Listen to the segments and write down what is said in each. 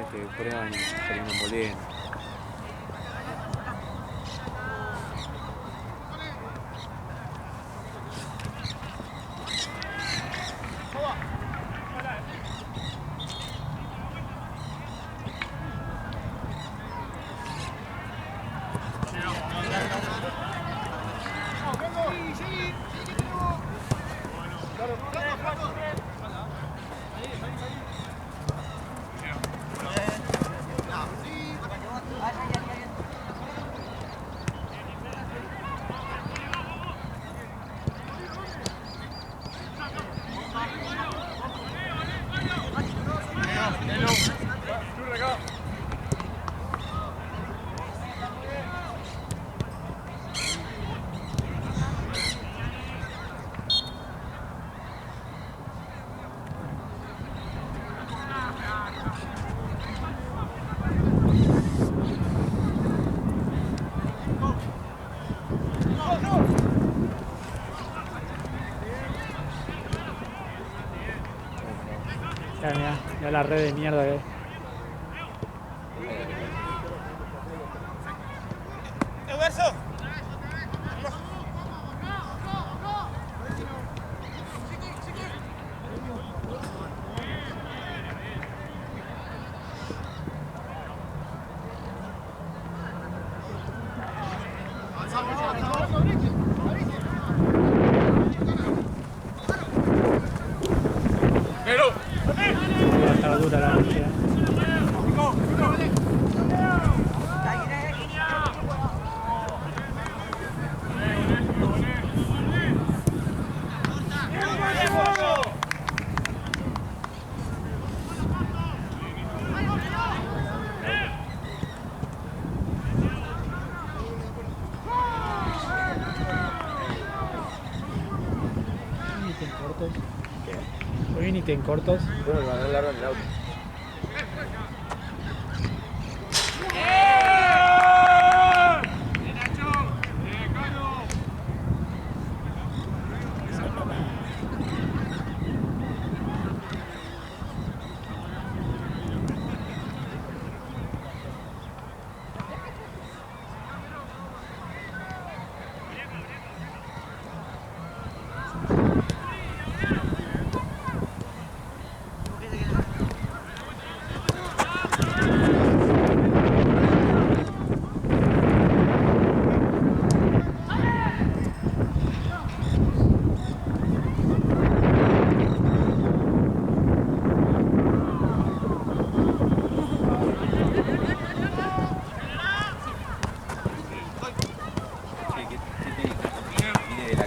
es que prueban y terminan volviendo. Mirá la red de mierda que hay. Va a estar dura la noche. Hoy viniste en cortos. Bueno, van a largar el auto.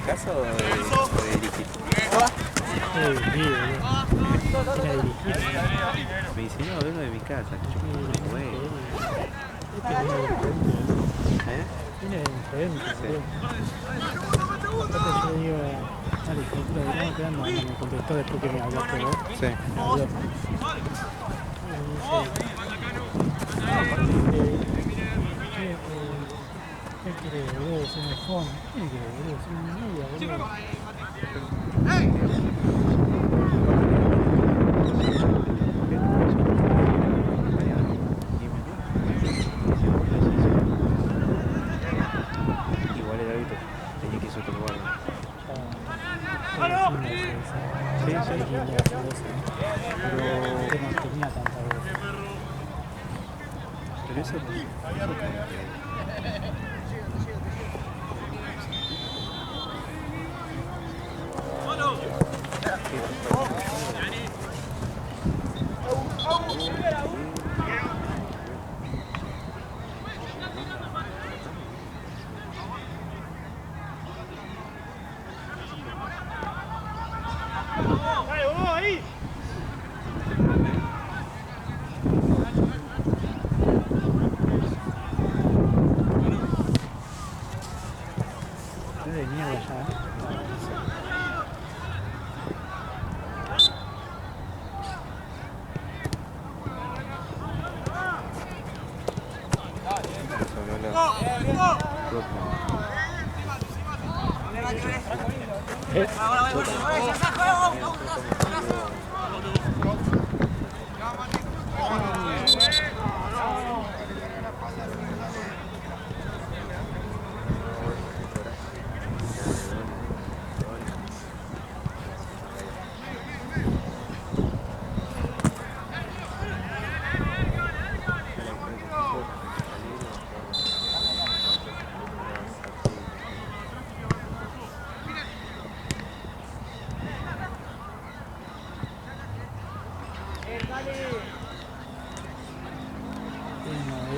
¿Casa o de dirigir? Me dice, no, vengo de mi casa. Bueno. Viene diferente. Aparte yo le digo, dale, hijo de puta, que estamos quedando, me contestó después que me hablaste vos. Sí. Me habló. ¿Qué querés, boludo? Decirme el fondo. ¿Qué querés, boludo? Decirme mi novia, boludo. Igual el hábito tenía que irse a otro lugar. Sí, sí. Pero no tenía tanta voz. Pero eso de mierda ya.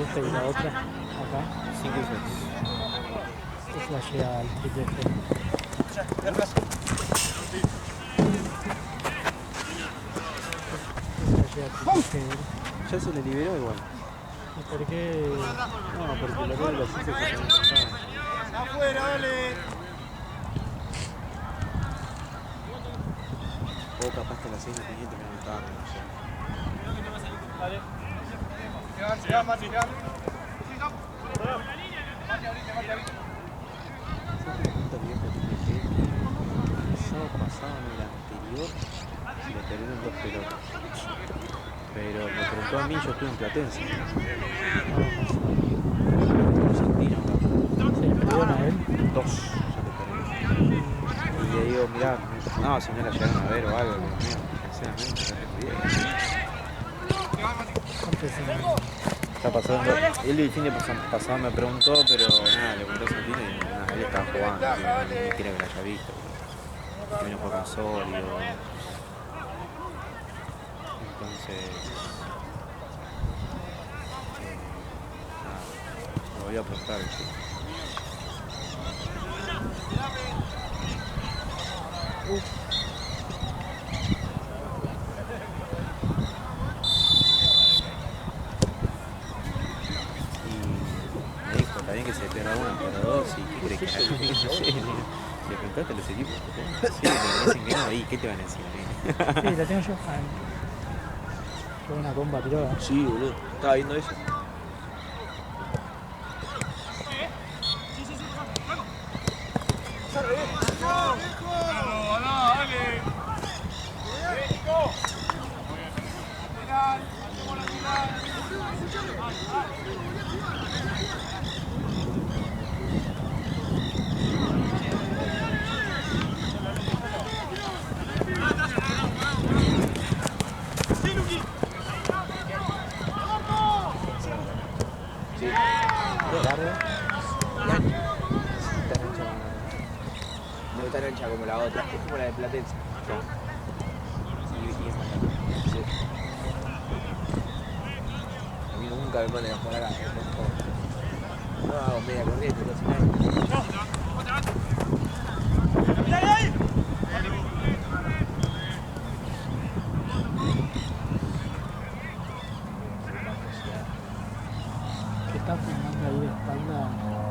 esta y la otra, acá, 5 y 6. es la llega al triple F. Ya se le liberó igual. ¿Y por qué? No, porque la rueda de las 6 se pasaba. ¡Afuera, dale! O capaz que a las 6 no tenía que no estaba, no sé. Dale. Sigan, Mati, sigan. El sábado pasado, en el anterior, le perdieron 2 pelotas. Pero me preguntó a mí, yo estuve en Platense. Argentino, ¿Se le perdieron a él? 2 ya le perdieron. Y le digo, mirá, no, si no la llegaron a ver o algo, pero mío, sinceramente, no te cuidé. Antes Está pasando, él el fin de pasado me preguntó, pero nada, le preguntó a Santino y nada, él estaba jugando, ni siquiera que la haya visto. Que vino por con sólido. Entonces, nada, lo voy a apostar, ¿sí? Me dijo, está bien que se pierda una, pero dos, y ¿qué crees que haga? No sé, le preguntaste a los equipos, sí, te dicen que no, y ¿qué te van a decir? sí, la tengo yo. Fue una bomba tirada. Sí, boludo, estaba viendo eso. Sí. Largo. No tan ancha como la otra, es como la de Platense. Y es más largo. Sí. A mí nunca me ponen a jugar acá. No hago media corriente, no sé nada. Que está filmando ahí de espalda.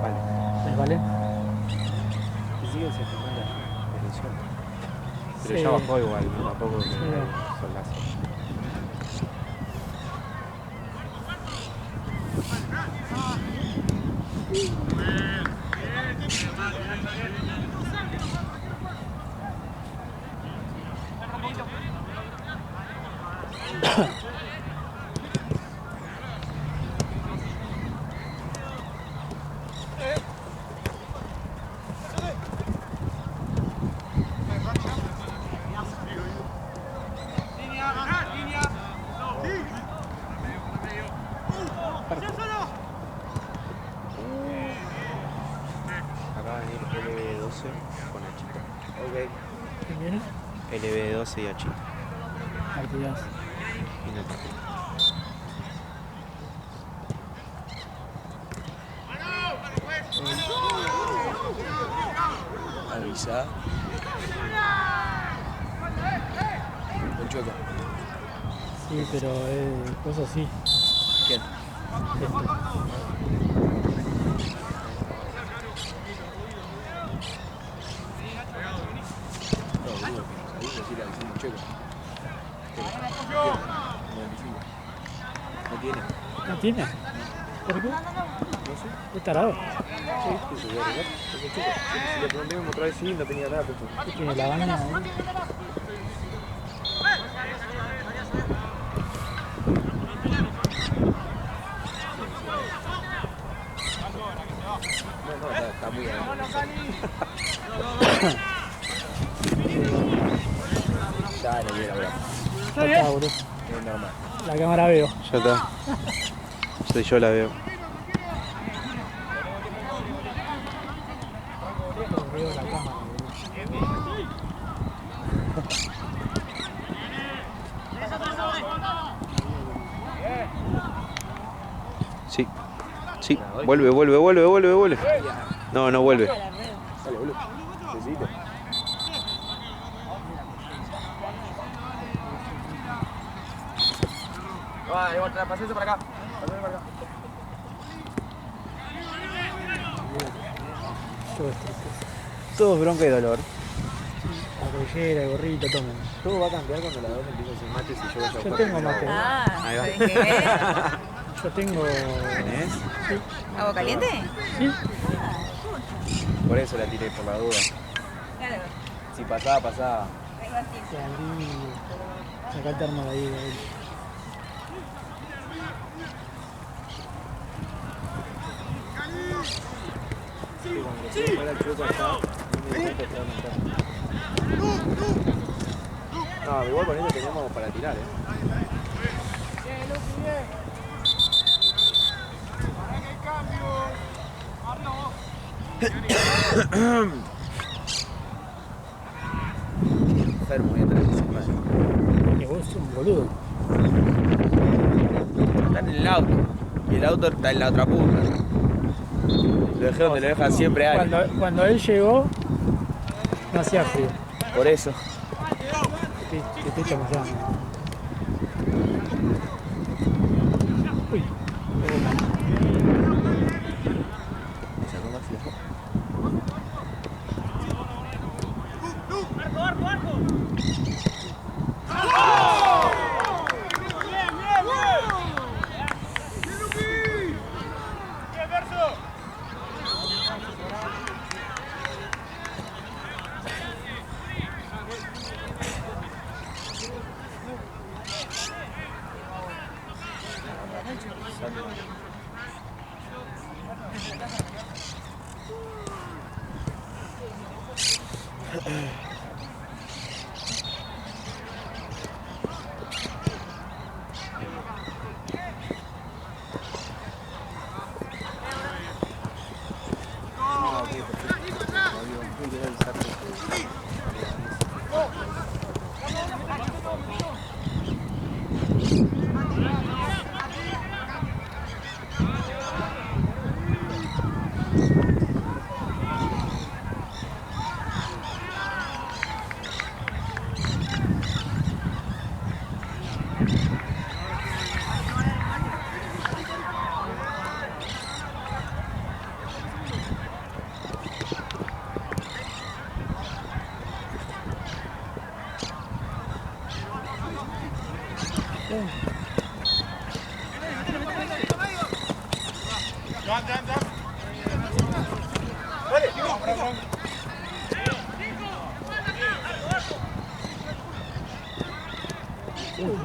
Vale. ¿Les vale? Y sigue se filmando la posición. Pero Sí. ya bajó igual, ¿no? Tampoco que Sí. solazo. Acá va a venir LB12 con Achita. Ok. ¿Quién viene? LB12 y Achita. Martínez. Y no te- Avisa. El chueco. Sí, pero cosas así. ¿Quién? No, boludo, ahí decirle al chueco. No tiene. ¿No tiene? ¿Por qué? No sé. ¿Es tarado? Sí, que se voy a arreglar. Es el chueco. Si le pregunté otra vez sí, no tenía nada puesto. ¿Qué tiene la baña ahí? No, está muy bien. Ya no viene ahora. Ya está, boludo. Es normal. La cámara veo. Ya está. Yo la veo. Veo la cámara, boludo. Sí. Sí, vuelve. No, no vuelve. Dale, boludo. Necesito. Va, pasate para acá. Pasate para acá. Todo es tristeza. Todo bronca y dolor. La collera, el gorrito, tomen. Todo va a cambiar cuando la 2 empiece a hacer mates y yo vaya a Yo jugar. tengo mate. Ahí va. Yo tengo. ¿Tenés? ¿Agua caliente? Sí. Por eso la tiré, por la duda. Claro. Si pasaba, pasaba. Salí. Sacate arma de ahí, de ahí. No, igual con eso teníamos para tirar, Enfermo, voy a tener que ser más. Que vos sos un boludo. Están en el auto. Y el auto está en la otra punta. Lo dejé donde lo dejan siempre alguien. Cuando él llegó, no hacía frío. Por eso. Te estoy chamullando. Uy. Me sacó más flojo.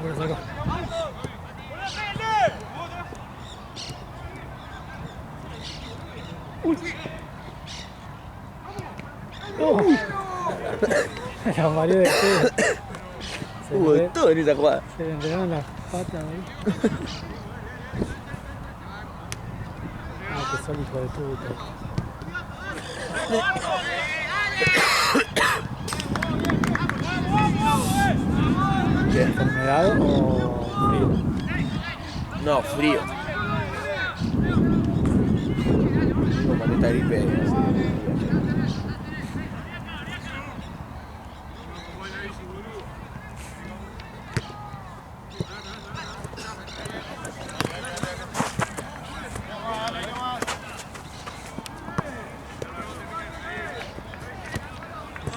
Me lo sacó. Uy. Oh. La mareó de pedo. Hubo de todo en esa jugada. Se le enredaron las patas ahí. Ah, que son hijo de puta. ¿Qué? ¿Enfermedad o frío? No, frío. Digo, con esta gripe.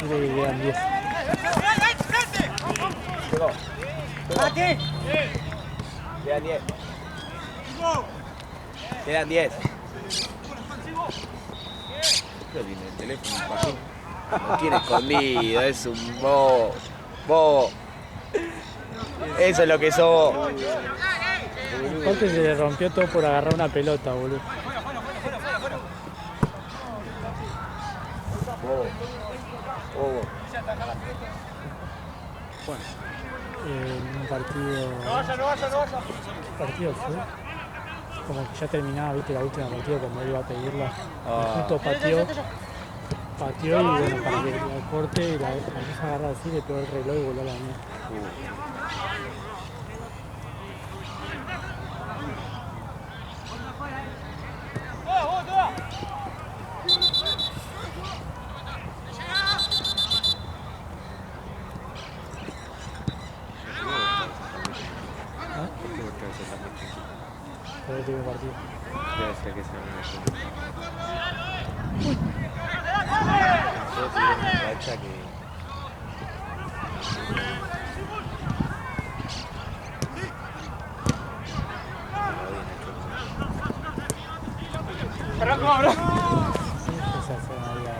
Decirle que quedan 10. Llegó. Quedan 10. Quedan 10. Creo que tiene el teléfono, Joaquín. Lo tiene escondido, es un bobo. Bobo. Eso es lo que sos. Aparte se le rompió todo por agarrar una pelota, boludo. Bobo. Bobo. En un partido. No vaya. Partido fue. Como que ya terminaba, viste, la última partida cuando él iba a pedirla. Justo pateó y bueno, para que la corte y la empieza a agarrar así, le pegó el reloj y voló a la mía. por el último partido. Debe ser que sea una racha que... Esa fue una liga.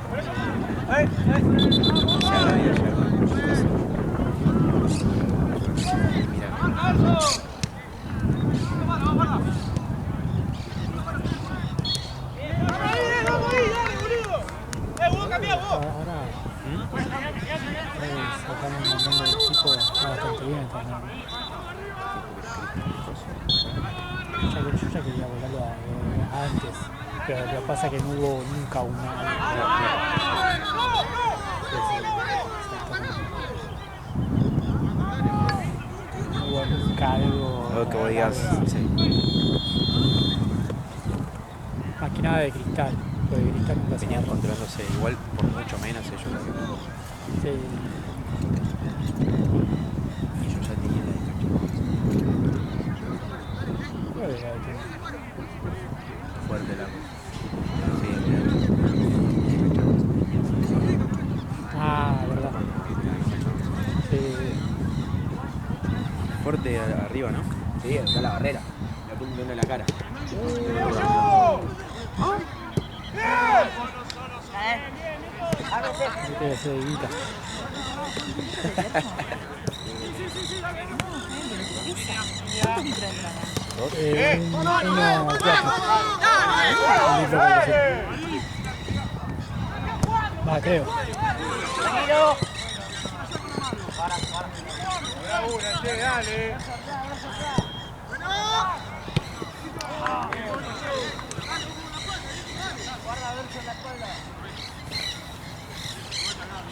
Ahora sacaron un montón de equipos bastante bien también. Yo ya quería volarlo antes, pero lo que pasa es que no hubo nunca una. No hubo nunca algo. Algo que vos digas, sí. Más que nada de Cristal, porque Cristal nunca se Venían agarró. controlándose igual por mucho menos ellos. Sí. Y yo ya tenía la de Creo que ya tiene. fuerte la... Sí, Ah, verdad. Sí. fuerte arriba, ¿no? Sí, está la barrera. Le apuntan en la cara. Yo te voy a hacer de guita. Uno, cuatro. Un litro por decir. Va, creo. Dale.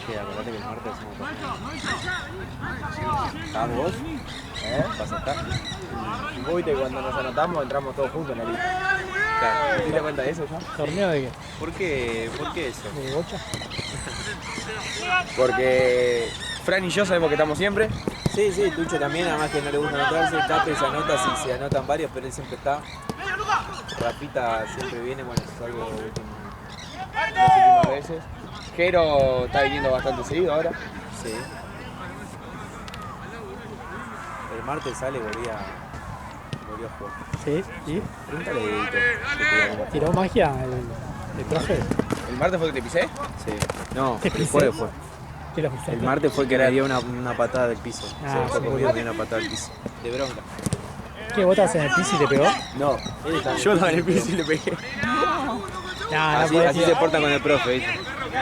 Che, acordate que el martes hacemos torneo. ¿Estás vos? ¿Vas a estar? Vos viste que cuando nos anotamos entramos todos juntos en la lista. Claro. ¿Te diste cuenta de eso ya? ¿Torneo de qué? ¿Por qué eso? ¿De bocha? Porque Fran y yo sabemos que estamos siempre. Sí, sí, Tucho también, además que no le gusta anotarse, Cape se anota si se anotan varios, pero él siempre está. Rafita siempre viene, bueno, es algo último. Las últimas veces. Jero está viniendo bastante seguido ahora. Sí. El martes sale y volvió a jugar. Sí, ¿y? Pregúntale a Edito. ¿Tiró magia el profe? ¿El martes fue que te pisé? Sí. No, ¿Qué el pisé? jueves fue. ¿Qué lo fuiste? El martes fue que le dio una patada del piso. Ah, Se dejó sí, cogido boludo. de una patada del piso. De bronca. ¿Qué botas en el piso y te pegó? No. Yo estaba en el piso y le pegué. No, Así, podés así se tirar. porta con el profe, ¿viste?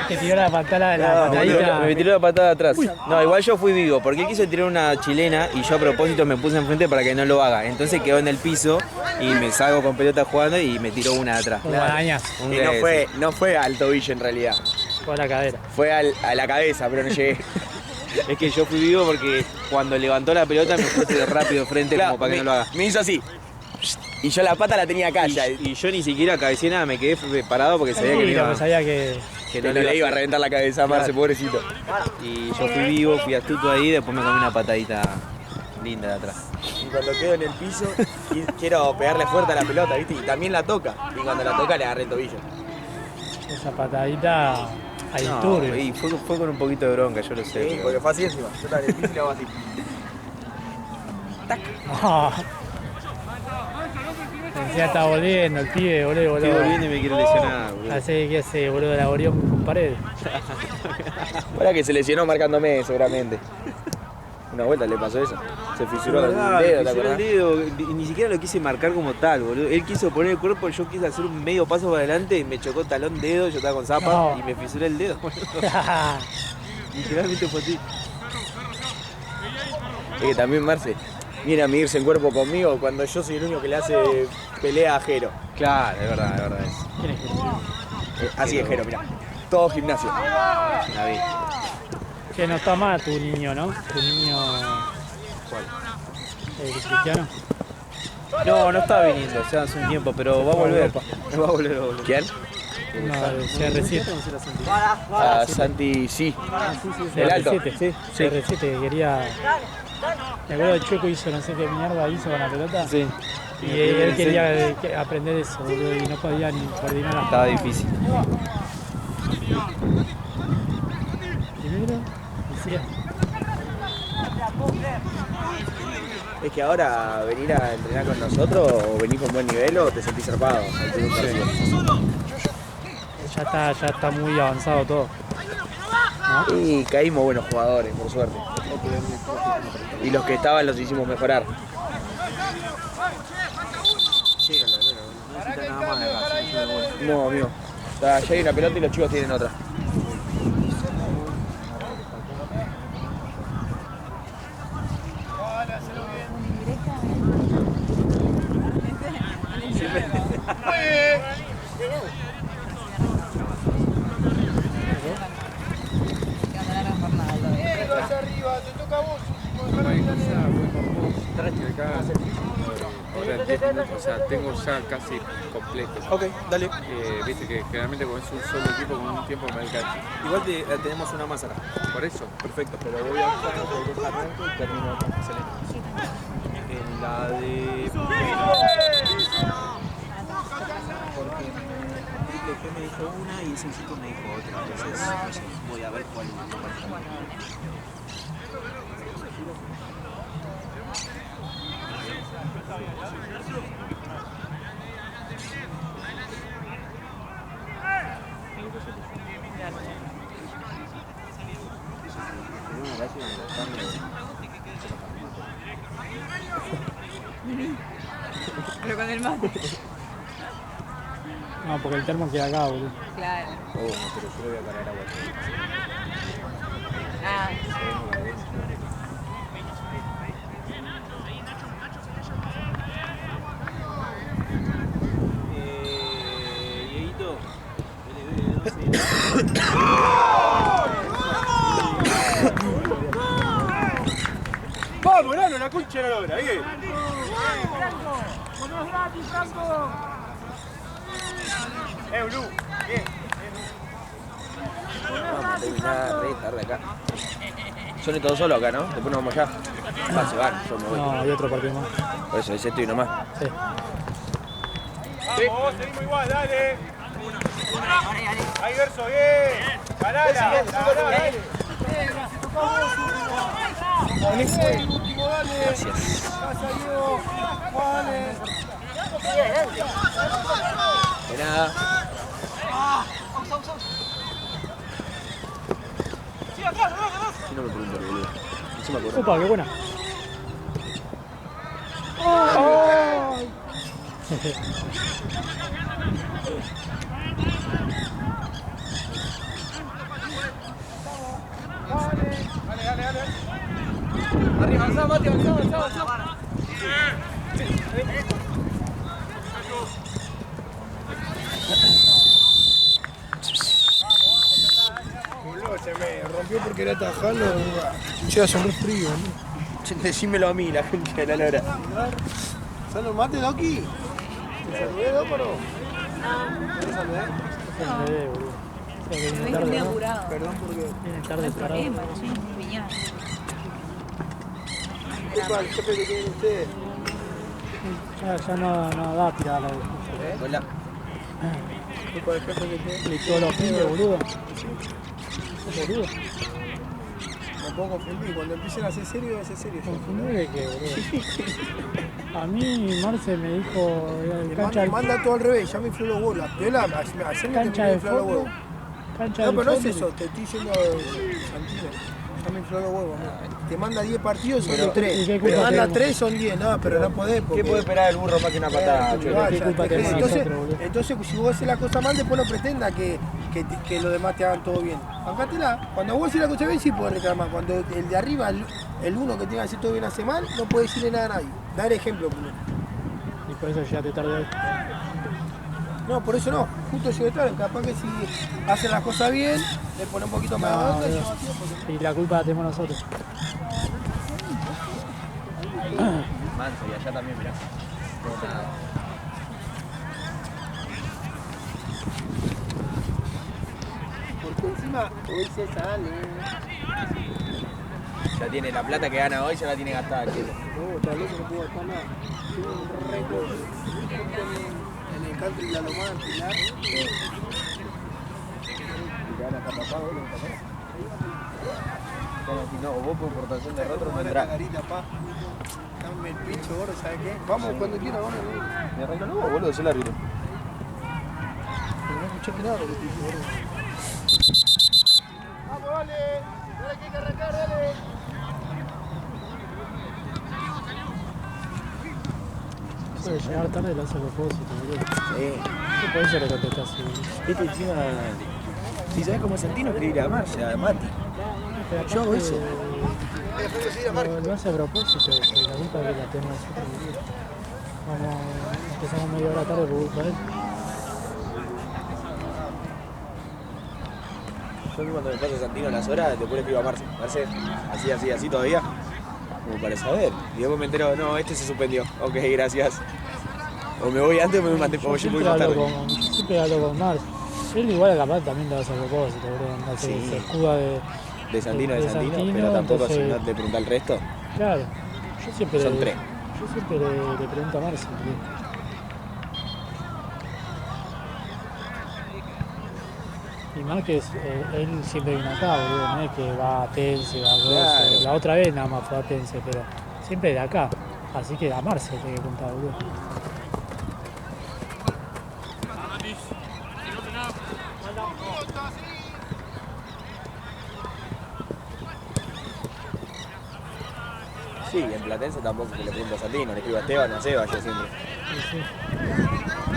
Te tiró la patadita. Me tiró la patada atrás. No, igual yo fui vivo, porque él quiso tirar una chilena y yo a propósito me puse enfrente para que no lo haga. Entonces quedó en el piso y me salgo con pelota jugando y me tiró una de atrás. Un guadañazo. Un Y de- no fue al tobillo en realidad. Fue a la cadera. Fue a la cabeza, pero no llegué. Es que yo fui vivo porque cuando levantó la pelota me puse rápido frente Claro, como para que no lo haga. me hizo así. Y yo la pata la tenía acá ya. Y yo ni siquiera cabeceé nada, me quedé parado porque sabía que no Tranquilo, iba, pues sabía que... que Que no le iba a reventar la cabeza a Marce, Claro. pobrecito. Y yo fui vivo, fui astuto ahí, después me comí una patadita linda de atrás. Y cuando quedo en el piso, quiero pegarle fuerte a la pelota, ¿viste? Y también la toca. Y cuando la toca le agarré el tobillo. Esa patadita al No, turbio. y fue con un poquito de bronca, yo lo sé. Sí, pero- porque fue así encima. Yo estaba en el piso y le hago así. Ah. Encima está volviendo el pibe, boludo. Estoy volviendo y me quiero lesionar, boludo. Hace que hace, boludo, la Orión con pared. Ahora que se lesionó marcándome, seguramente. Una vuelta le pasó eso. Se fisuró el Verdad, dedo, ¿te me fisuró acordás? el dedo, y ni siquiera lo quise marcar como tal, boludo. Él quiso poner el cuerpo, yo quise hacer un medio paso para adelante y me chocó talón dedo, yo estaba con zapa No. y me fisuré el dedo, boludo. Literalmente fue así. Es que también Marce viene a medirse en cuerpo conmigo cuando yo soy el único que le hace pelea a Jero. Claro, es verdad eso. ¿Quién es? Así es Jero, mirá. Todo gimnasio. La vi. Que no está mal tu niño, ¿no? Tu niño... ¿Cuál? Cristiano. No, no estaba viniendo, o sea, hace un tiempo, pero va a volver. Va a volver. ¿Quién? No, el CR7. A Santi, sí. El alto. CR7, sí. CR7 que quería... ¿Te acuerdas del Chueco hizo no sé qué mierda hizo con la pelota? Sí. Y él quería aprender eso, boludo, y no podía ni coordinar las Estaba manos. difícil. Primero, decía, Es que ahora venir a entrenar con nosotros o venir con buen nivel o te sentís zarpado. ya está muy avanzado todo. Y caímos buenos jugadores, por suerte. Y los que estaban los hicimos mejorar. No necesita nada más de acá, sí, bueno. No, amigo. Ya hay una pelota y los chicos tienen otra. Arriba, te toca a vos. Ahora entiendo, o sea, tengo ya casi completo. Ok, dale. Viste que generalmente cuando es un solo equipo con un tiempo me alcanza. Igual tenemos una más acá. Por eso. Perfecto, pero voy a buscar el arranco y termino acá. Excelente. En la de... Porque el G me dijo una y ese chico me dijo otra. Entonces, no sé, voy a ver cuál es. Pero con el mate. No, porque el termo queda acá, boludo. Claro. Pero yo le voy a cargar agua. Ah, Dieguito. Vamos, Nano, la concha de la hora, bien. Blue, bien. Vamos a terminar re tarde acá. Son estos dos solos acá, ¿no? Después nos vamos allá. Se van, yo me voy. No, hay otro partido más. Por eso, es esto y uno más. Sí. Vamos, seguimos igual, dale. Ahí, Verso, bien. Ganala, dale. Último, dale. Gracias. Ya salió. Juanes. De nada. Sí, no me pregunto, boludo. Encima corro. Opa, qué buena. Dale. Arriba, avanzá, Mati, avanzá. Boludo, se me rompió porque era tajalo. Ya son re frío, ¿no? Decímelo a mí, la gente de la lora. ¿Son los mates, Doki? ¿Te saludé, Dóparo? ¿Te saludé? Sí, boludo. O sea, que me viene ves tarde, muy ¿no? apurado. Perdón porque... Viene No tarde hay parado. problema, sí, piñado. Disculpa, el jefe que tienen ustedes. Ya no da tirada la de. Hola. Disculpa, el jefe que tienen. Y todos los fines, boludo. Boludo. Tampoco confundí. Cuando empiecen a hacer serio, va a ser serio. Confundido de qué, boludo. A mí Marce me dijo cancha Manda todo al revés, ya me infló los huevos. La piola, ayer me cancha terminó de de inflar los fútbol. huevos. Cancha No, de pero no es fútbol. eso, te estoy diciendo Santino. Ya me infló los huevos. ¿No? Te manda 10 partidos, son ¿y 3. qué Te culpa manda tenemos? 3, son 10. No, pero no podés. Porque... ¿Qué puede esperar el burro más que una patada? Pero, Cholo? vaya, ¿Qué culpa tenemos entonces, nosotros, boludo? entonces, si vos haces la cosa mal, después no pretenda que los demás te hagan todo bien. Bancátela. Cuando vos haces la cosa bien, sí podés reclamar. Cuando el de arriba, el uno que tenga que hacer todo bien hace mal, no puede decirle nada a nadie. Dar ejemplo primero. Y por eso llegaste tarde hoy. No, por eso no. Justo llegué tarde. Capaz que si hacen las cosas bien, le pone un poquito más de No, onda y boludo. lleva tiempo. Y la culpa la tenemos nosotros. Manso, y allá también, mirá. No, nada. Porque encima hoy se sale. Ya tiene la plata que gana hoy, ya la tiene gastada, chico. No, tal vez no puedo gastar nada. Tengo un re loco. En el country la lomada, en Pilar. No, vos por portación de rostro no La entrás. carita, pa. Dame el pincho, gordo, ¿sabes qué? Vamos, cuando quiera, vamos. Me arranca luego, boludo, soy el árbitro. Pero no escuchaste nada de lo que te dije, gordo. Vamos, dale. Dale que hay que arrancar, dale. Puede llegar tarde y lo hace a propósito, boludo. Sí. Por eso le contestás así, boludo. Este encima, si sabes cómo es Santino, escribir a Marcia, a Mati. Pero Yo hago aparte, eso. Lo hace a propósito, que la culpa que la tenemos nosotros, boludo. Vamos, empezamos media hora tarde por culpa de él. Yo cuando me pasa Santino las horas, después le escribo a Marce. Marce, así todavía. Como para saber. Y después me entero, no, este se suspendió. Ok, gracias. O me voy antes o me maté, o yo voy más tarde. Yo siempre hablo con Marx. Él igual capaz también lo hace a propósito, boludo. No sé, Sí. se escuda De Santino, de Santino, Santino, pero tampoco entonces- si no te pregunta el resto. Claro. Yo siempre Son tres. Yo siempre le pregunto a Marx. boludo. Y Márquez, él siempre viene acá, boludo, no es que va a Tense, va a Grosso. Claro. La otra vez nada más fue a Tense, pero siempre de acá. Así que a Marce tiene que contar, boludo. Sí, en Platense tampoco le pregunto a Santino, le escribo a Esteban, a Seba, yo siempre. Sí, sí.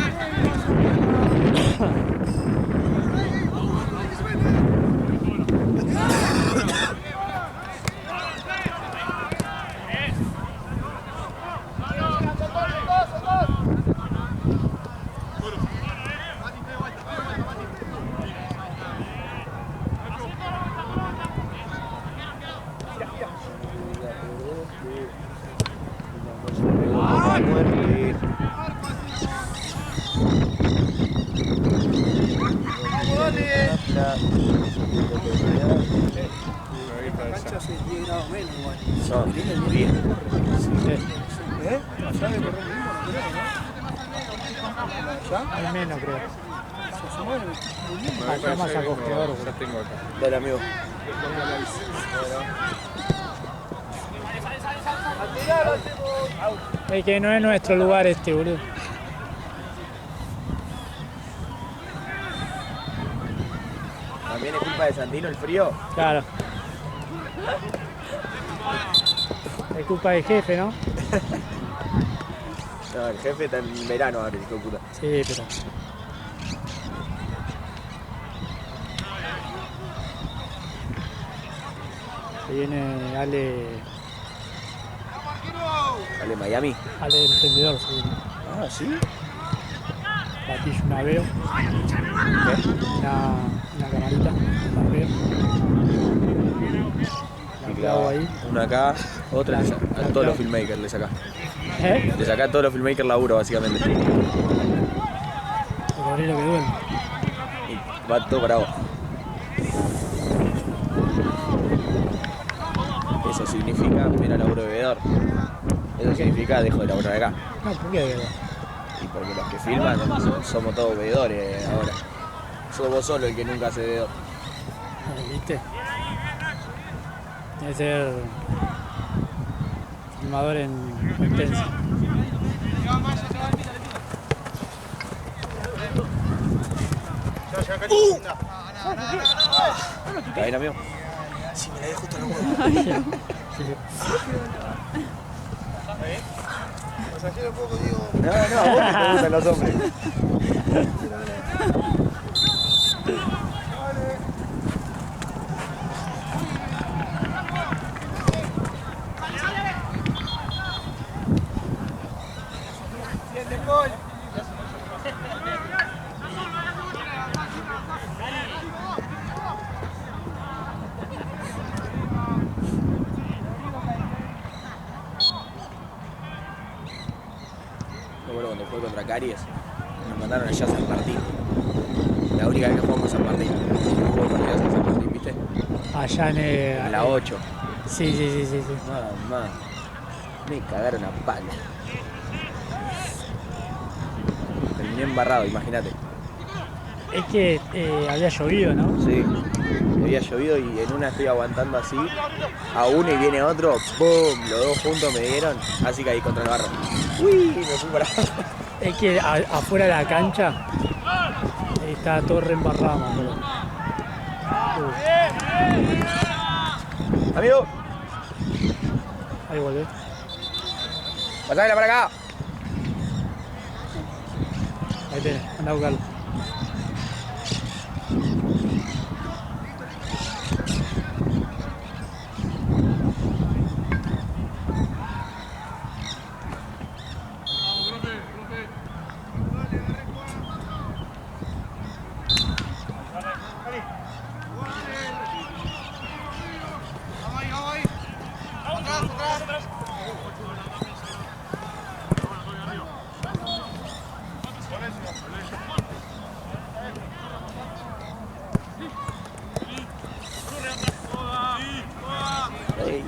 Cancha hace 10 grados menos igual. Son 10. ¿Eh? Allá de correr mismo, no creo, ¿no? ¿Allá? Al menos creo. Se sumó muy bien. Me Acá más parece que acogedor, ya boludo. tengo acá. Dale, amigo. Es que no es nuestro lugar este, boludo. También es culpa de Santino el frío. Claro. Es culpa del jefe, ¿no? No, el jefe está en verano ahora, hijo de puta. Sí, pero. Se viene Dale, Miami. Ale emprendedor, sí. Ah, ¿sí? Batillo, una veo, ¿Qué? una camarita, la veo. La clavo ahí. Una acá, otra le saca. A todos los filmmakers le saca. ¿Eh? Le saca a todos los filmmakers laburo, básicamente. El obrero que duele. Y va todo para vos. Eso significa mira laburo de bebedor. Eso significa dejo de laburar acá. No, ¿por qué de verdad? Y porque los que filman somos todos bebedores ahora. Sos vos solo el que nunca hace bebedor. ¿Viste? Debe ser filmador en Tense. ¿Está bien, amigo? Si me la dejo justo en los huevos. Pasajero poco, digo. No, a vos te gustan los hombres. Bueno, cuando jugué contra Caries, nos mandaron allá a San Martín. La única vez que jugamos a San Martín. Jugó partidos en San Martín, ¿viste? Allá En la 8. Sí. Mamá. Me cagaron a palo. Terminé embarrado, imagínate. Es que había llovido, ¿no? Sí. Había llovido y en una estoy aguantando así. A uno y viene otro. ¡Pum! Los dos juntos me dieron. Así caí contra el barro. ¡Uy! Me fui para abajo. Es que afuera de la cancha está todo re embarrado, me acuerdo. Amigo, Ahí volvé. pasámela para acá. Ahí tenés, anda a buscarlo.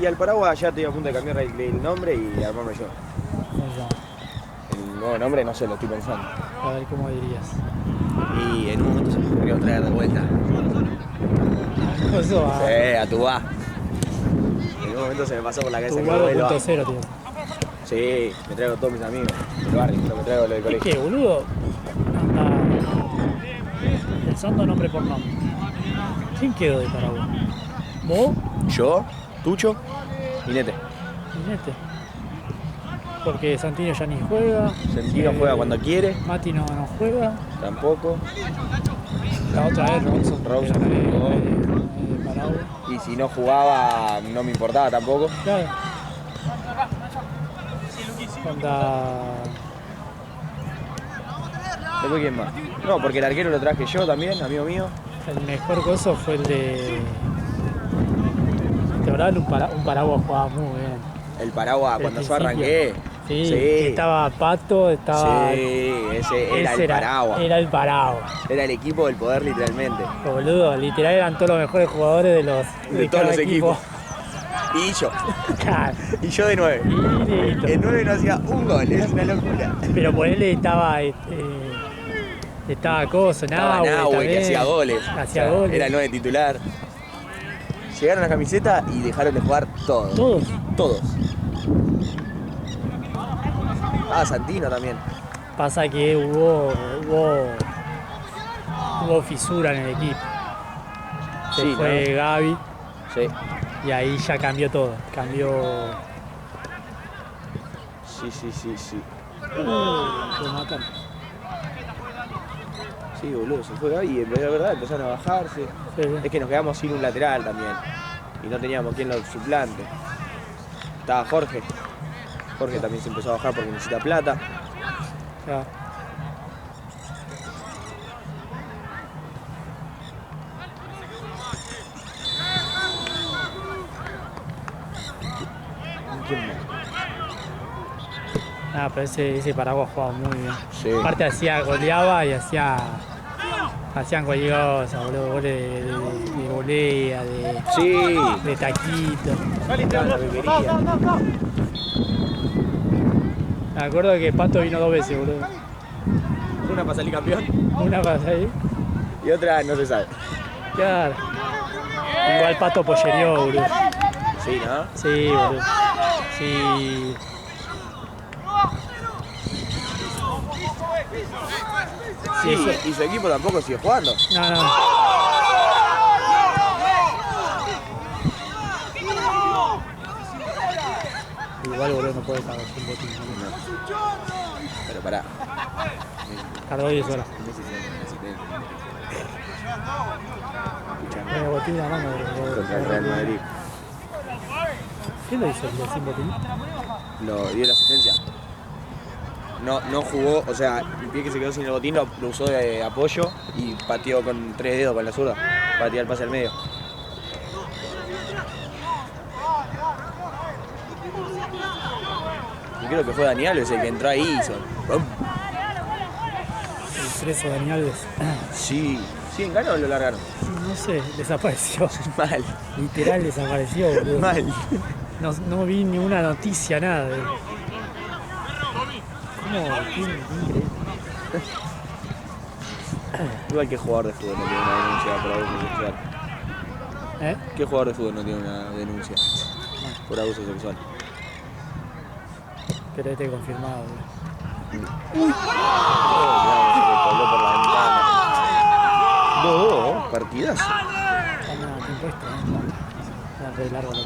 Y al paraguas ya estoy a punto de cambiar el nombre y armarme yo. ¿Cómo se llama? El nuevo nombre no sé, lo estoy pensando. A ver, ¿cómo dirías? Y en un momento se me ocurrió traer de vuelta. Eso va. Sí, a Tubá. En un momento se me pasó por la cabeza Tu que vuelva. 2.0, tío. Sí, me traigo todos mis amigos del barrio, pero me traigo lo del Es colegio. que, boludo, anda pensando nombre por nombre. ¿Quién quedó de Paraguay? ¿Vos? Yo, Tucho y Nete. Y Nete. Porque Santino ya ni juega. Sentino juega cuando quiere, Mati no juega. tampoco. La otra es Robson. Robson que era jugó. de Paraguay. Y si no jugaba, no me importaba tampoco. Claro. Onda. ¿Después quién más? No, porque el arquero lo traje yo también, amigo mío. El mejor coso fue el de. De verdad, un paraguas jugaba muy bien. El paraguas, El cuando yo principio. arranqué. Sí, que estaba Pato, estaba. Sí, ese era el paraguas. Era el paraguas. Era el equipo del poder literalmente. Boludo, literal eran todos los mejores jugadores De todos cada los equipo. equipos. Y yo. Claro. Y yo de 9. Y listo. El 9 no hacía un gol, es una locura. Pero por él estaba Coso, Estaba Nahue, que también. hacía goles. Hacía goles. Era el 9 titular. Llegaron a la camiseta y dejaron de jugar todos. Todos. Todos. Ah, Santino también. Pasa que hubo fisura en el equipo. Se Sí, fue ¿no? Gaby Sí. y ahí ya cambió todo. Cambió. Sí. Lo matan. Sí, boludo, se fue Gaby y la verdad empezaron a bajarse. Sí. Es que nos quedamos sin un lateral también. Y no teníamos quien lo suplante. Estaba Jorge. Jorge también se empezó a bajar porque necesita plata. Ya. ¿Quién más? Ah, pero ese paraguas jugaba muy bien. Sí. Aparte goleaba y hacían cualquier cosa, boludo, goles de volea, Sí. de taquito. La que quería. Me acuerdo que Pato vino 2 veces, boludo. Una para salir campeón Una pasa ahí. y otra no se sabe. Claro. Igual Pato pollerió, boludo. Sí, ¿no? Sí, boludo. Sí. Sí, y su equipo tampoco sigue jugando. No. Igual, boludo, no puede estar sin botín. Pero pará. Tardó 10 horas. Tiene botín en la mano, boludo. Contra el Real Madrid. ¿Qué lo hizo el de sin botín? Lo dio la asistencia. No jugó, o sea, el pie que se quedó sin el botín lo usó de apoyo y pateó con 3 dedos con la zurda para tirar el pase al medio. Y creo que fue Dani Alves el que entró ahí y hizo. ¡Pum! El 13 Dani Alves. Sí, ¿Sí en gana o lo largaron? No sé, desapareció. Mal. Literal desapareció, boludo. Mal. No vi ni una noticia, nada de él. ¿Cómo? Qué increíble. Igual que jugador de fútbol no tiene una denuncia por abuso sexual. ¿Qué jugador de fútbol no tiene una denuncia por abuso sexual? Pero este confirmado, boludo. Se le coló por la ventana. 2-2, partidazo. Está nada, tiempo extra, Está re largo la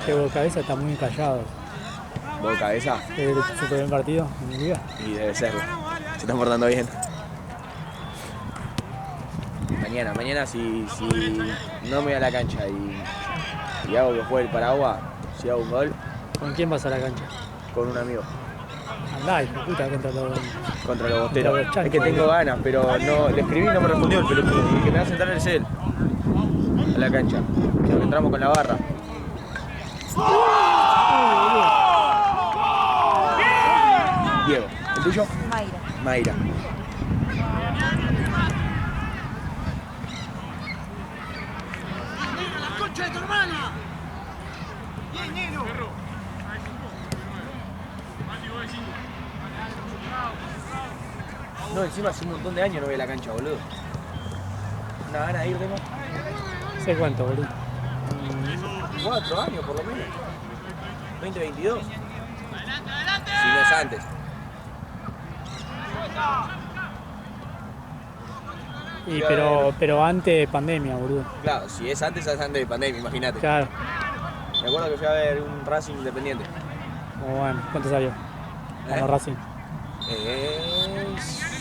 Que Boca Cabeza está muy callado. ¿Vos cabeza? ¿Es su primer partido en mi liga? Y debe serlo. Se están portando bien. Mañana si no me voy a la cancha y hago que juegue el Paraguas, si hago un gol, ¿Con quién vas a la cancha? con un amigo. Andá, hijo de puta, contra los... Contra los bosteros. Contra los chanchos. Es que tengo ganas, pero no, le escribí y no me respondió el pelotudo. El que me va a sentar es él. A la cancha. Que entramos con la barra. Diego. ¿El tuyo? Mayra. Mayra. No, encima hace un montón de años no voy a la cancha, boludo. Una gana de ir, tengo. ¿Sé cuánto, boludo? 4 años por lo menos. 2022. Si no es antes. Y pero antes de pandemia, boludo. Claro, si es antes de pandemia, imagínate. Claro. Me acuerdo que fui a ver un Racing Independiente. O bueno, ¿cuánto salió? Ganó Racing.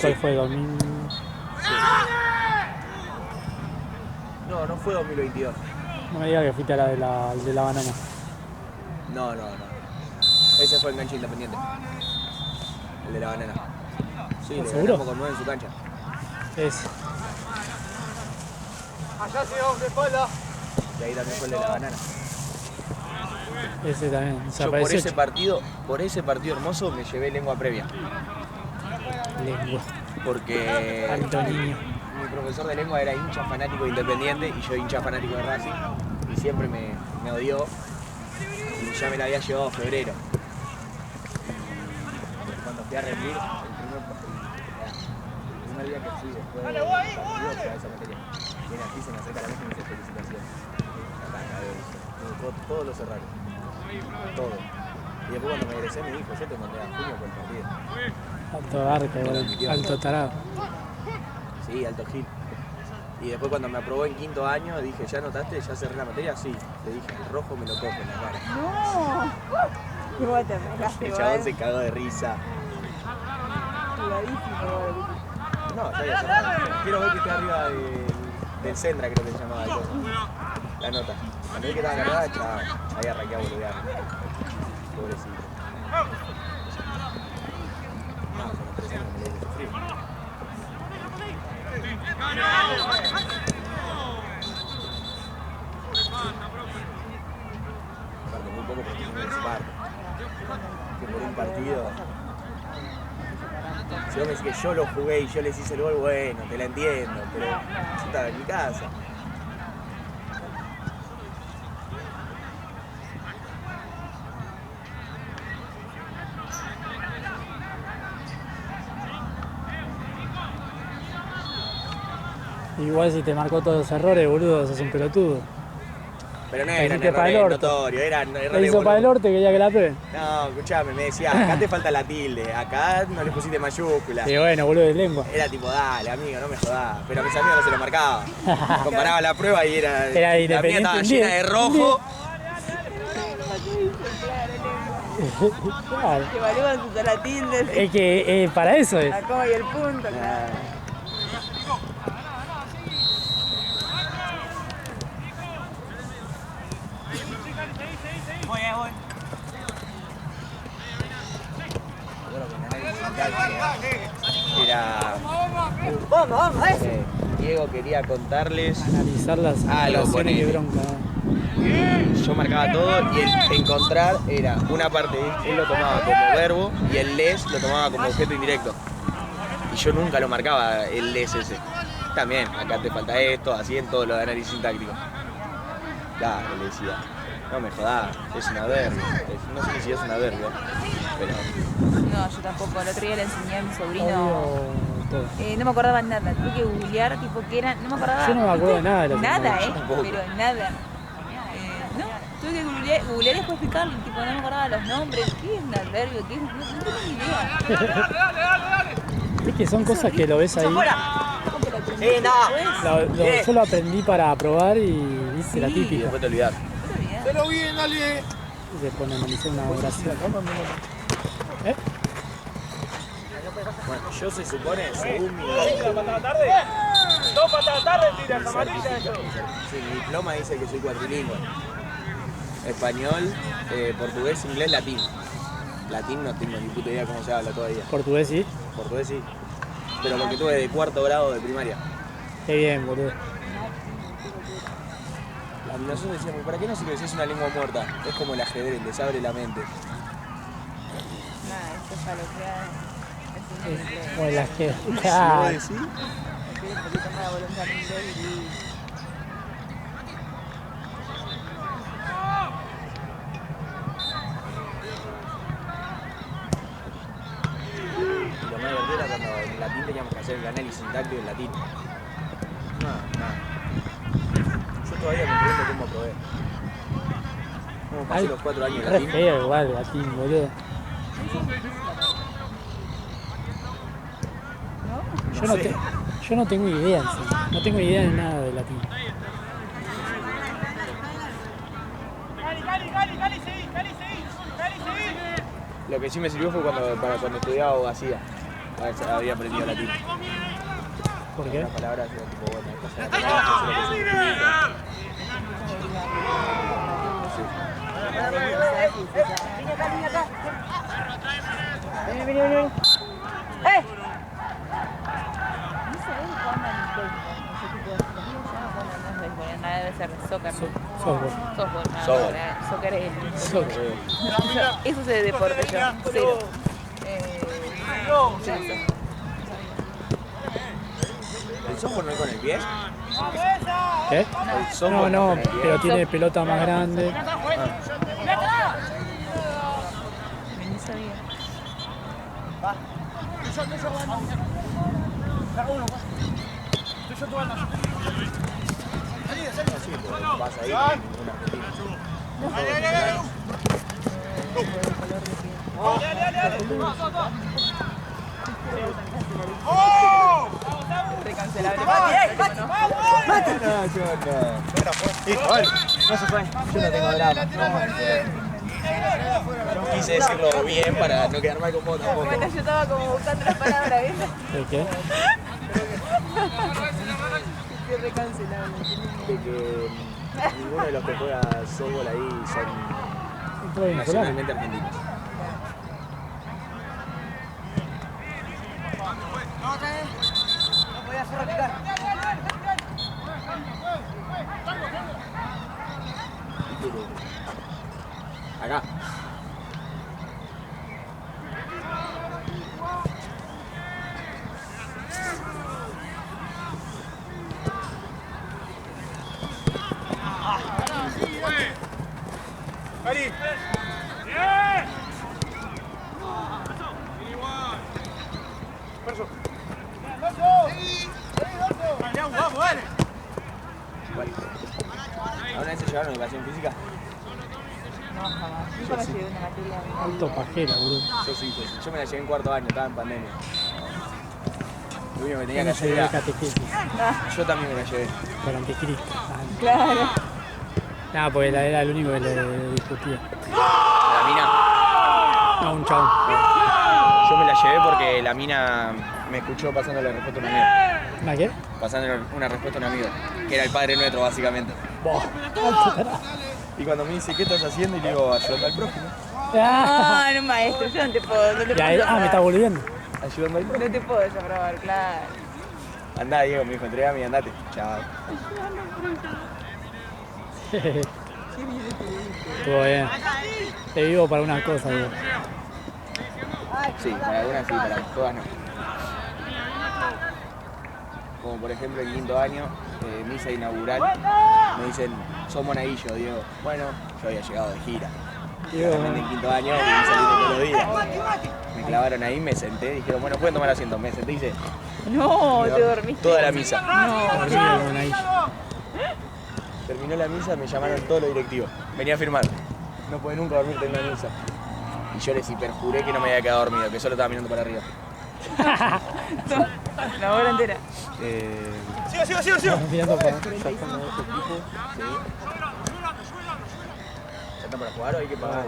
¿Cuál fue? ¿2000? No fue 2022. No me digas que fuiste a la de la banana. No. Ese fue el cancha Independiente. El de la banana. Sí, le ¿Seguro? ganamos con 9 en su cancha. Es. Allá se va de espalda. Y ahí también fue el de la banana. Ese también. Yo Desapareció. por ese partido hermoso me llevé lengua previa. Lengua. Porque Alto niño. mi profesor de lengua era hincha fanático de Independiente y yo hincha fanático de Racing. Y siempre me odió. Y ya me la había llevado a febrero. Y cuando fui a rendir, el primer día que fui después del partido fue a esa materia. Viene aquí, se me acerca la mesa y me dice felicitaciones. Todos los errores. Todo. Y después cuando me egresé me dijo, yo te mandé a junio por el partido. Alto arca, boludo. Alto tarado. Sí, alto gil. Y después cuando me aprobó en 5º año dije, ¿ya anotaste? ¿Ya cerré la materia? Sí. Le dije, el rojo me lo cojo en la cara. No. Igual te pegaste, El chabón se cagó de risa. Jugadísimo. No, ya había cerrado. Quiero ver que esté arriba del Sendra, creo que se llamaba el coso. La nota. Cuando vi que estaba cargada, chao. Ahí arranqué a boludear. Pobrecito. No, son los 3 años que me le hice sufrir. Aparte, muy poco porque no es parte. Que por un partido. Si vos me decís que yo lo jugué y yo les hice el gol, bueno, te la entiendo, pero yo estaba en mi casa. Igual si te marcó todos los errores, boludo, sos un pelotudo. Pero no Te eran hiciste para el errores orto. notorios, eran Te errores hizo para el orte, quería que la peguen. No, escuchame, me decía, acá te falta la tilde, acá no le pusiste mayúscula. Y bueno, boludo, de lengua. Era tipo, dale, amigo, no me jodás. Pero a mis amigos no se lo marcaba. Comparaba la prueba y era Era la mía Independiente estaba un llena 10. de rojo. Claro. Que valúan sus la tilde. Es que para eso es. La coma y el punto, claro. Era. Vamos, Diego quería contarles. Analizar las Ah, lo situaciones ponele. de bronca. yo marcaba todo y el encontrar era una parte, él lo tomaba como verbo y el les lo tomaba como objeto indirecto. Y yo nunca lo marcaba el les ese. También, acá te falta esto, así en todo lo de análisis sintáctico. Claro, le decía, no me jodás, es un adverbio. No sé si es un adverbio, pero... No, yo tampoco. El otro día le enseñé a mi sobrino. Obvio, todo. No me acordaba nada. Tuve que googlear, tipo, que era. No me acordaba. Yo no me acuerdo de nada de lo que Nada, me tampoco. pero nada. No, tuve que googlear y después explicarle. Tipo, no me acordaba los nombres. ¿Qué es un adverbio? ¿Qué es? No tengo ni idea. Es que son cosas que lo ves ahí. Yo lo aprendí para probar y viste la Y típica. después te olvidás. Pero bien, dale. Y se pone a analizar una oración. ¿Eh? Bueno, yo se supone, según mi... Sí, mi diploma dice que soy cuatrilingüe. Español, portugués, inglés, latín. Latín no tengo ni puta idea cómo se habla todavía. Portugués sí. Portugués sí. Pero lo que tuve de cuarto grado de primaria. Qué bien, boludo. Nosotros decíamos, ¿para qué no sirve si es una lengua muerta? Es como el ajedrez, les abre la mente. Nada, esto es paloteada. Es un inglés. Como las que. ¿Sí vos Claro. decís? Escribir un poquito más de voluntad en inglés y. Y lo más divertido era cuando en latín teníamos que hacer el análisis sintáctico en latín. Nada. Yo todavía me pregunto cómo aprobé. ¿Cómo pasé Ay, los 4 años de Re latín? feo igual, latín, boludo. Yo no tengo idea en sí. No tengo idea de nada de latín. Lo que sí me sirvió fue cuando estudiaba abogacía. Había aprendido latín. ¿Por qué? Las palabras, tipo, bueno, esta es la palabra, esto es lo que significa. ¡Eh! No sé cuándo en el béisbol, ese tipo de situaciones ya no cuando no es béisbol, nada debe ser soccer. Software. Softball, nada, Softball. soccer es Soccer. eso es de deporte yo, cero. Sí, ¿El software no es con el pie? ¿Qué? El software No, con el pie. pero tiene pelota más grande. ni sabía. Sí, pues, vas ahí con una argentina. Recancelable. Yo no tengo drama. Quise decirlo bien para no quedar mal con vos tampoco. Bueno, yo estaba como buscando las palabras, ¿viste? ¿De qué? Estoy recancelable. De que ninguno de los que juega softball ahí son Todo venezolano. nacionalmente argentinos. Acá. ¿Alguna vez se llevaron educación física? No, jamás. Nunca me llevé una materia. Alto pajera, boludo. Yo sí, yo me la llevé en cuarto año, estaba en pandemia. Lo único que tenía que No hacer se ve era... catequesis Yo también me la llevé. por anticristo. Claro. Nada, porque era el único que le discutía. La mina. No, un chabón. Yo me la llevé porque la mina me escuchó pasando la respuesta a un amigo. ¿Una qué? Pasando una respuesta a un amigo, que era el padre nuestro básicamente. Boh, alto tarado. Y cuando me dice, ¿qué estás haciendo? Y le digo, ayudando al prójimo. Ah, Ah, no, maestro, yo no te puedo, no te y puedo. ahí- me está volviendo. Ayudando al prójimo. No te puedo desaprobar, claro. Andá, Diego, me dijo, entregame y andate. Chao. Sí, Estuvo bien. Te vivo para unas cosas, digo. Sí, para algunas sí, para todas no. Como por ejemplo en quinto año, misa inaugural, me dicen, sos monaguillo, digo, bueno, yo había llegado de gira. Realmente en quinto año y saliendo todos los días. Me clavaron ahí, me senté, dijeron, bueno, pueden tomar asiento. Me senté y hice No, te dormiste. toda la misa. No, Terminó la misa, me llamaron todos los directivos. Venía a firmar. No puede nunca dormirte en una misa. Y yo les hiperjuré que no me había quedado dormido, que solo estaba mirando para arriba. la hora entera. ¡Sigo! Mirando para... ¿Ya están para jugar o hay que pagar?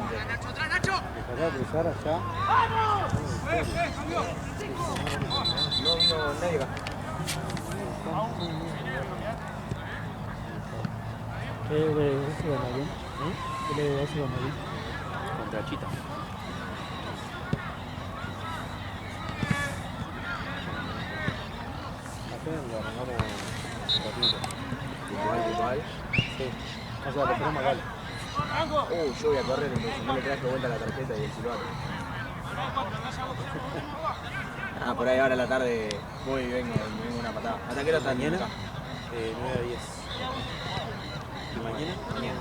cruzar allá. No vino nadie acá. ¿Qué le vas a Madrid? ¿Qué le vas a Madrid? Contra Chita. Lo arrancamos ratito. Igual. Sí. O sea, lo ponemos acá. Yo voy a correr entonces, no le traje vuelta la tarjeta y el silbato. Por ahí ahora a la tarde voy y vengo una patada. ¿Hasta qué hora están? Mañana, 9 a 10. ¿Y mañana? Mañana.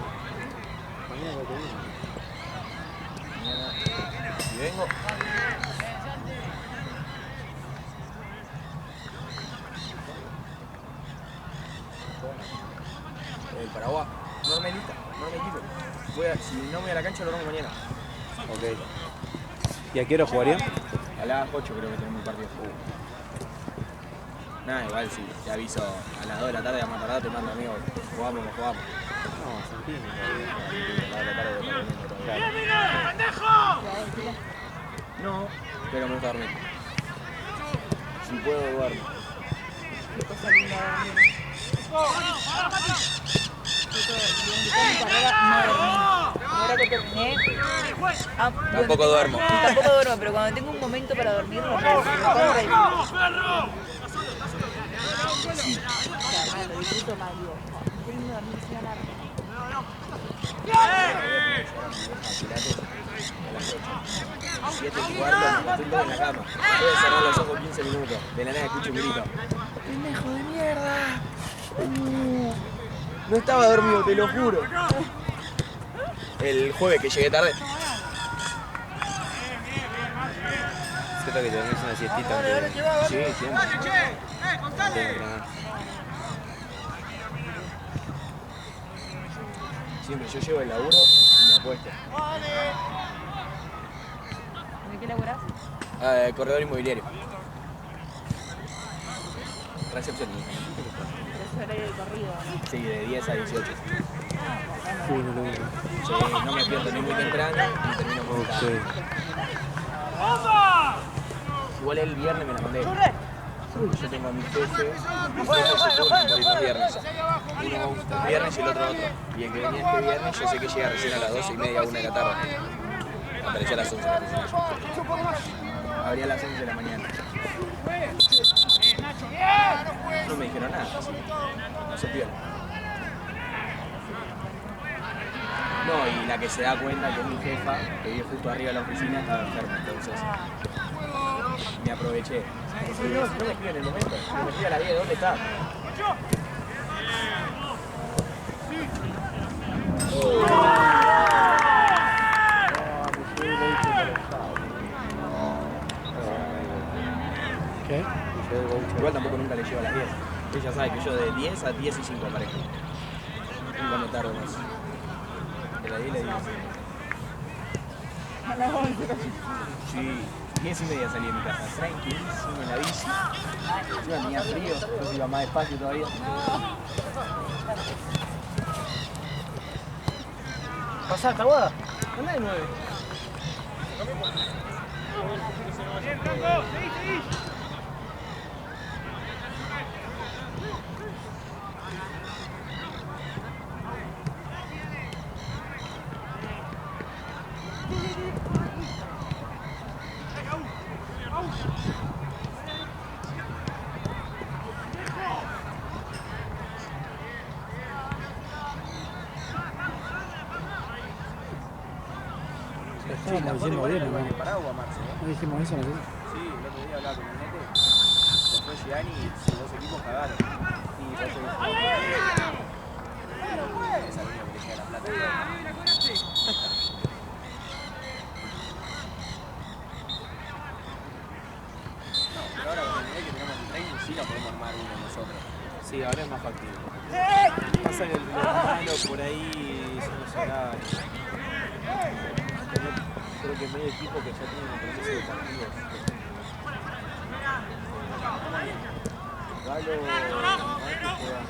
Mañana lo que viene. Mañana. Y vengo. El Paraguay. No me lista, no me equipo. Si no voy a la cancha lo arranco mañana. Ok. ¿Y a qué hora jugaría? A las 8 creo que tenemos el partido. Nada, igual si te aviso a las 2 de la tarde a más tardar te mando amigo, jugamos, no jugamos. No, Santini. A las 2 de la tarde no, pero me gusta dormir. Si puedo duermo. Qué cosa linda dormir. Mi carrera no dormí. Ahora que terminé. Tampoco duermo. Tampoco duermo, pero cuando tengo un momento para dormir, lo puedo lo disfruto más, digo. Qué lindo dormir sin alarma. A las 7 y cuarto, estoy todo en la cama. Voy a cerrar los ojos 15 minutos. De la nada escucho un grito. ¡Pendejo de mierda! No estaba dormido, te lo juro. El jueves que llegué tarde. Siento que te dormís una siestita antes de... Sí, siempre. antes de entrenar. Siempre yo llevo el laburo y me apuesto. ¿De qué laburás? Corredor inmobiliario. Recepcionista. Pero es horario de corrido, ¿no? Sí, de 10 a 18. Sí, no lo mismo. Sí, no me despierto ni muy temprano ni termino muy tarde. Igual el viernes me la mandé. Yo tengo a mi jefe, se turnan por ir los viernes. Uno va un viernes y el otro otro. Y el que venía este viernes yo sé que llega recién a las 12:30, 1 de la tarde. Apareció a las 11 de la mañana. Abría a las 11 de la mañana. No me dijeron nada, así no se pierde. No, y la que se da cuenta que es mi jefa, que vive justo arriba de la oficina, estaba enferma, entonces me aproveché. Dije, no me escriben en el momento, me escribe a las 10, ¿dónde está? ¿Qué? Igual tampoco nunca le llevo a las 10. Ella sabe que yo de 10 a 10 y 5 aparezco. Nunca me tardo más. De la 10 le digo A las 11. sí, 10:30 salí de mi casa. Tranquilísimo en la bici. Encima tenía frío, entonces iba más despacio todavía. Pasá, Caguada. Andá de 9. Estábamos diciendo bien, ¿no? Parado o amarse, No dijimos eso, no sé. Sí, el otro día hablaba con el nete, se fue Gianni y sus dos equipos cagaron. Y por eso esa línea que le llega la plata. No, pero ahora con el nivel que tenemos en training sí la podemos armar uno nosotros. Sí, ahora es más factible. Pasa que lo malo por ahí son los horarios. Creo que medio equipo que ya tiene un proceso de partidos. Galo, Mati juega.